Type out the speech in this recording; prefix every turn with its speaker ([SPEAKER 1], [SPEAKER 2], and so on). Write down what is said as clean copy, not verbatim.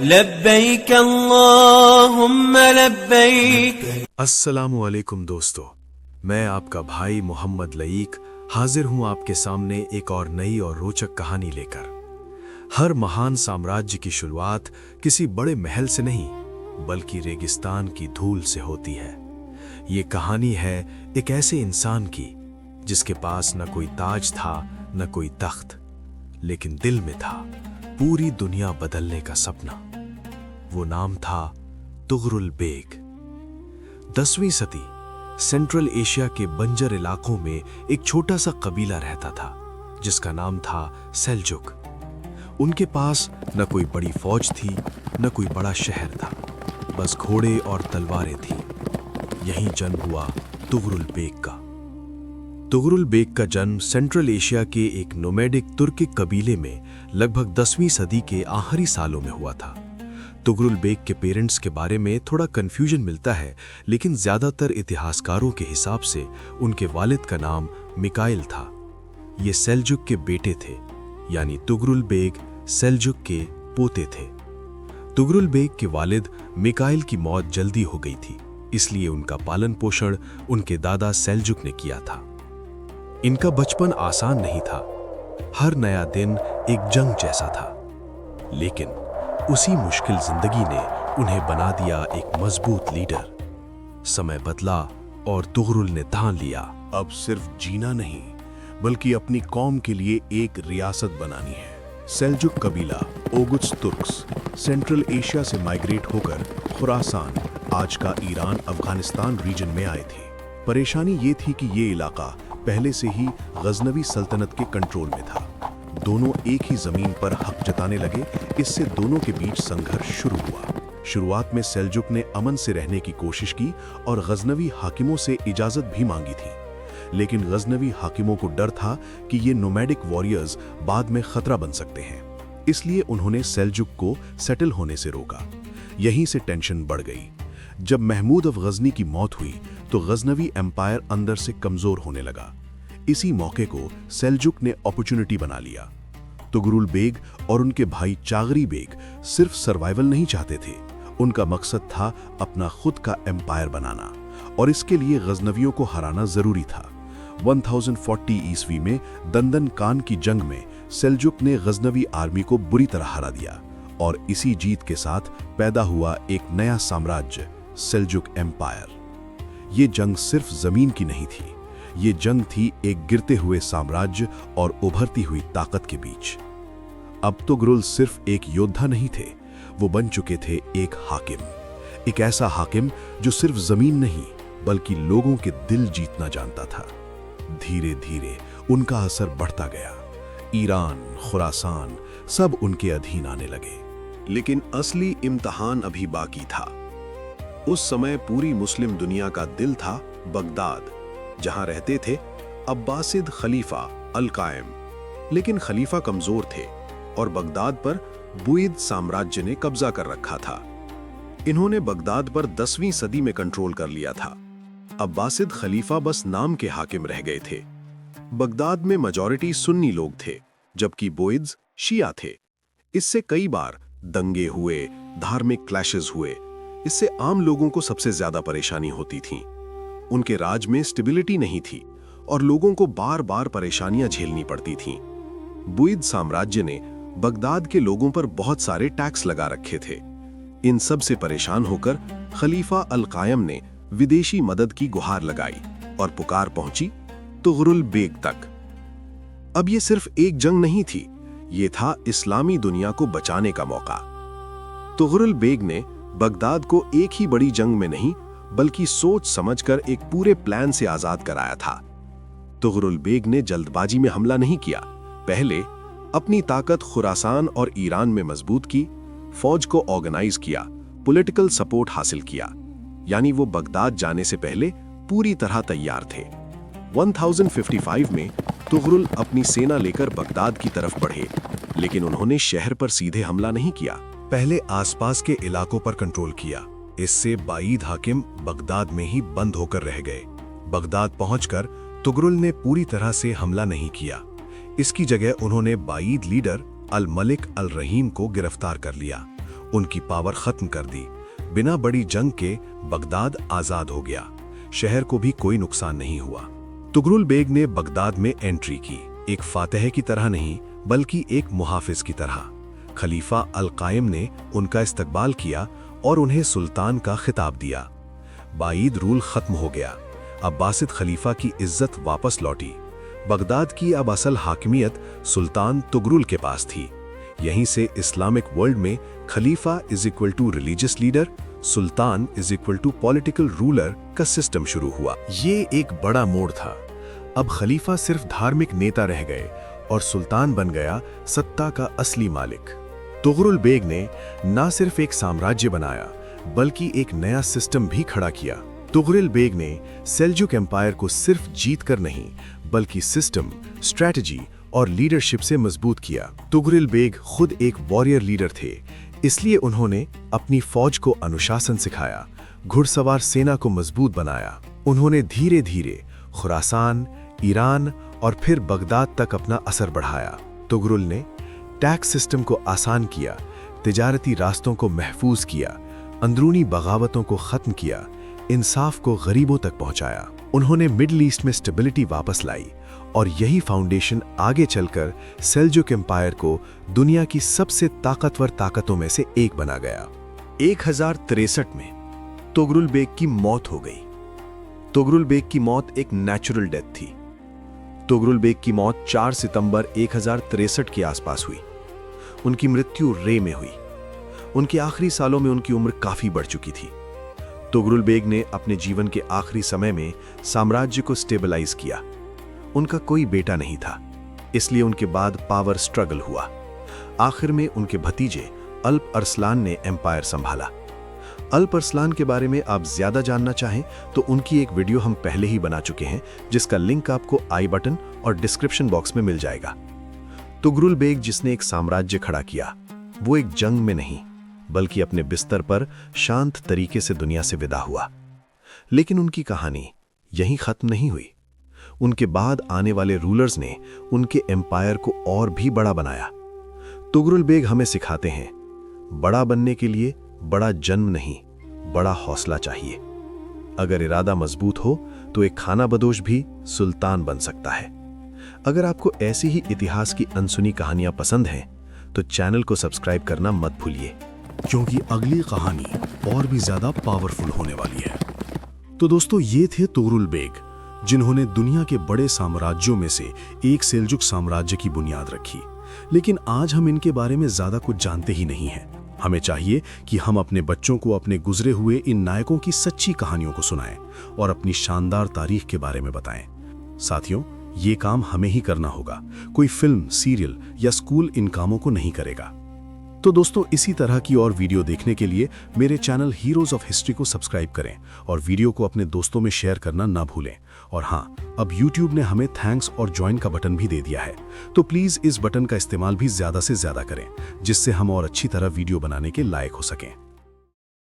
[SPEAKER 1] लब्बैक अल्लाहुम्मा लब्बैक।
[SPEAKER 2] अस्सलामु अलैकुम दोस्तों, मैं आपका भाई मोहम्मद लईक हाजिर हूं आपके सामने एक और नई और रोचक कहानी लेकर। हर महान साम्राज्य की शुरुआत किसी बड़े महल से नहीं बल्कि रेगिस्तान की धूल से होती है। ये कहानी है एक ऐसे इंसान की जिसके पास न कोई ताज था न कोई तख्त, लेकिन दिल में था पूरी दुनिया बदलने का सपना। वो नाम था तुगरुल बेग। 10वीं सदी सेंट्रल एशिया के बंजर इलाकों में एक छोटा सा कबीला रहता था जिसका नाम था सेल्जुक। उनके पास न कोई बड़ी फौज थी न कोई बड़ा शहर था, बस घोड़े और तलवारें थीं। यहीं जन्म हुआ तुगरुल बेग का। तुगरुल बेग का जन्म सेंट्रल एशिया के एक नोमैडिक तुर्किक कबीले में लगभग 10वीं सदी के आखिरी सालों में हुआ था। तुगरुल बेग के पेरेंट्स के बारे में थोड़ा कंफ्यूजन मिलता है, लेकिन ज्यादातर इतिहासकारों के हिसाब से उनके वालिद का नाम मिकाइल था। ये सेल्जुक के बेटे थे, यानी तुगरुल बेग सेल्जुक के पोते थे। तुगरुल बेग के वालिद मिकाइल की मौत जल्दी हो गई थी, इसलिए उनका पालन पोषण उनके दादा सेल्जुक ने किया था। इनका बचपन आसान नहीं था। हर नया दिन एक जंग जैसा था, लेकिन उसी मुश्किल जिंदगी ने उन्हें बना दिया एक मजबूत लीडर। समय बदला और तुगरुल ने ठान लिया,
[SPEAKER 3] अब सिर्फ जीना नहीं बल्कि अपनी कौम के लिए एक रियासत बनानी है। सेल्जुक कबीला ओगुज तुर्क्स सेंट्रल एशिया से माइग्रेट होकर खुरासान, आज का ईरान अफगानिस्तान रीजन में आए थे। परेशानी ये थी कि ये इलाका पहले से ही गजनवी सल्तनत के कंट्रोल में था। दोनों एक ही जमीन पर हक जताने लगे, इससे दोनों के बीच संघर्ष शुरू हुआ। शुरुआत में सेल्जुक ने अमन से रहने की कोशिश की और गजनवी हाकिमों से इजाजत भी मांगी थी, लेकिन गजनवी हाकिमों को डर था कि ये नोमैडिक वॉरियर्स बाद में खतरा बन सकते हैं, इसलिए उन्होंने सेल्जुक को सेटल होने से रोका। यहीं से टेंशन बढ़ गई। जब महमूद अफ गजनी की मौत हुई तो गजनवी एम्पायर अंदर से कमजोर होने लगा। इसी मौके को सेल्जुक ने अपॉर्चुनिटी बना लिया। तुगरुल बेग और उनके भाई चागरी बेग सिर्फ सर्वाइवल नहीं चाहते थे, उनका मकसद था अपना खुद का एम्पायर बनाना, और इसके लिए गजनवियों को हराना जरूरी था। 1040 ईस्वी में दंदन कान की जंग में सेल्जुक ने गजनवी आर्मी को बुरी तरह हरा दिया, और इसी जीत के साथ पैदा हुआ एक नया साम्राज्य, सेल्जुक एम्पायर। ये जंग सिर्फ जमीन की नहीं थी, ये जंग थी एक गिरते हुए साम्राज्य और उभरती हुई ताकत के बीच। अब तुगरुल सिर्फ एक योद्धा नहीं थे, वो बन चुके थे एक हाकिम। एक ऐसा हाकिम जो सिर्फ जमीन नहीं बल्कि लोगों के दिल जीतना जानता था। धीरे धीरे उनका असर बढ़ता गया। ईरान, खुरासान सब उनके अधीन आने लगे। लेकिन असली इम्तिहान अभी बाकी था। उस समय पूरी मुस्लिम दुनिया का दिल था बगदाद, जहां रहते थे अब्बासिद खलीफा अल कायम। लेकिन खलीफा कमजोर थे और बगदाद पर बुइद साम्राज्य ने कब्जा कर रखा था। इन्होंने बगदाद पर 10वीं सदी में कंट्रोल कर लिया था। अब्बासिद खलीफा बस नाम के हाकिम रह गए थे। बगदाद में मेजॉरिटी सुन्नी लोग थे, जबकि बुइद्स शिया थे। इससे कई बार दंगे हुए, धार्मिक क्लैशेस हुए। इससे आम लोगों को सबसे ज्यादा परेशानी होती थी। उनके राज में स्टेबिलिटी नहीं थी और लोगों को बार बार परेशानियां झेलनी पड़ती थीं। बुइद साम्राज्य ने बगदाद के लोगों पर बहुत सारे टैक्स लगा रखे थे। इन सब से परेशान होकर खलीफा अल कायम ने विदेशी मदद की गुहार लगाई और पुकार पहुंची तुगरुल बेग तक। अब ये सिर्फ एक जंग नहीं थी, ये था इस्लामी दुनिया को बचाने का मौका। तुगरुल बेग ने बगदाद को एक ही बड़ी जंग में नहीं बल्कि सोच समझकर एक पूरे प्लान से आजाद कराया था। तुगरुल बेग ने जल्दबाजी में हमला नहीं किया। पहले अपनी ताकत खुरासान और ईरान में मजबूत की, फौज को ऑर्गेनाइज किया, पॉलिटिकल सपोर्ट हासिल किया, यानी वो बगदाद जाने से पहले पूरी तरह तैयार थे। 1055 में तुगरुल अपनी सेना लेकर बगदाद की तरफ बढ़े, लेकिन उन्होंने शहर पर सीधे हमला नहीं किया। पहले आसपास के इलाकों पर कंट्रोल किया। इससे बाईद हाकिम बगदाद में ही बंद होकर रह गए। बगदाद पहुंचकर तुगरुल ने पूरी तरह से हमला नहीं किया। इसकी जगह उन्होंने बाईद लीडर अल मलिक अल रहीम को गिरफ्तार कर लिया। उनकी पावर खत्म कर दी। बिना बड़ी जंग के बगदाद आजाद हो गया। शहर को भी कोई नुकसान नहीं हुआ। तुगरुल बेग ने बगदाद में एंट्री की, एक फातेह की तरह नहीं बल्कि एक मुहाफिज की तरह। खलीफा अल कायम ने उनका इस्तकबाल किया और उन्हें सुल्तान का खिताब दिया। बाईद रूल खत्म हो गया। अब्बासिद खलीफा की इज्जत वापस लौटी। बगदाद की अब असल हाकिमियत सुल्तान तुगरुल के पास थी। यहीं से इस्लामिक वर्ल्ड में खलीफा is equal to religious leader, सुल्तान is equal to political ruler का सिस्टम शुरू हुआ।
[SPEAKER 2] ये एक बड़ा मोड़ था। अब खलीफा सिर्फ धार्मिक नेता रह गए और सुल्तान बन गया सत्ता का असली मालिक। तुगरुल बेग ने न सिर्फ एक साम्राज्य बनाया बल्कि एक नया सिस्टम भी खड़ा किया। तुगरुल बेग ने सेल्जुक एम्पायर को सिर्फ जीत कर नहीं बल्कि सिस्टम, स्ट्रैटेजी और लीडरशिप से मजबूत किया। तुगरुल बेग खुद एक वॉरियर लीडर थे, इसलिए उन्होंने अपनी फौज को अनुशासन सिखाया, घुड़सवार सेना को मजबूत बनाया। उन्होंने धीरे धीरे खुरासान, ईरान और फिर बगदाद तक अपना असर बढ़ाया। तुगरुल ने टैक्स सिस्टम को आसान किया, तिजारती रास्तों को महफूज किया, अंदरूनी बगावतों को खत्म किया, इंसाफ को गरीबों तक पहुंचाया। उन्होंने मिडिल ईस्ट में स्टेबिलिटी वापस लाई और यही फाउंडेशन आगे चलकर सेल्जुक एम्पायर को दुनिया की सबसे ताकतवर ताकतों में से एक बना गया।
[SPEAKER 3] 1063 में तुगरुल बेग की मौत हो गई। तुगरुल बेग की मौत एक नेचुरल डेथ थी। तुगरुल बेग की मौत 4 सितंबर 1063 के आसपास हुई। उनकी मृत्यु रे में हुई। उनके आखिरी सालों में उनकी उम्र काफी बढ़ चुकी थी। तुगरुल बेग ने अपने जीवन के आखिरी समय में साम्राज्य को स्टेबलाइज किया। उनका कोई बेटा नहीं था, इसलिए उनके बाद पावर स्ट्रगल हुआ। आखिर में उनके भतीजे अल्प अरसलान ने एम्पायर संभाला। अल्प अरसलान के बारे में आप ज्यादा जानना चाहें तो उनकी एक वीडियो हम पहले ही बना चुके हैं, जिसका लिंक आपको आई बटन और डिस्क्रिप्शन बॉक्स में मिल जाएगा। तुगरुल बेग जिसने एक साम्राज्य खड़ा किया, वो एक जंग में नहीं बल्कि अपने बिस्तर पर शांत तरीके से दुनिया से विदा हुआ। लेकिन उनकी कहानी यहीं खत्म नहीं हुई। उनके बाद आने वाले रूलर्स ने उनके एम्पायर को और भी बड़ा बनाया। तुगरुल बेग हमें सिखाते हैं, बड़ा बनने के लिए बड़ा जन्म नहीं, बड़ा हौसला चाहिए। अगर इरादा मजबूत हो तो एक खाना बदोश भी सुल्तान बन सकता है। अगर आपको ऐसी ही इतिहास की अनसुनी कहानियां पसंद हैं तो चैनल को सब्सक्राइब करना मत भूलिए,
[SPEAKER 2] क्योंकि अगली कहानी और भी ज्यादा पावरफुल होने वाली है। तो दोस्तों, ये थे तुगरुल बेग, जिन्होंने दुनिया के बड़े साम्राज्यों में से एक सेल्जुक साम्राज्य की बुनियाद रखी। लेकिन आज हम इनके बारे में ज्यादा कुछ जानते ही नहीं हैं। हमें चाहिए कि हम अपने बच्चों को अपने गुजरे हुए इन नायकों की सच्ची कहानियों को सुनाएं और अपनी शानदार तारीख के बारे में बताएं। साथियों, ये काम हमें ही करना होगा। कोई फिल्म, सीरियल या स्कूल इन कामों को नहीं करेगा। तो दोस्तों, इसी तरह की और वीडियो देखने के लिए मेरे चैनल हीरोज ऑफ हिस्ट्री को सब्सक्राइब करें और वीडियो को अपने दोस्तों में शेयर करना ना भूलें। और हाँ, अब YouTube ने हमें थैंक्स और ज्वाइन का बटन भी दे दिया है, तो प्लीज़ इस बटन का इस्तेमाल भी ज़्यादा से ज़्यादा करें, जिससे हम और अच्छी तरह वीडियो बनाने के लायक हो सकें।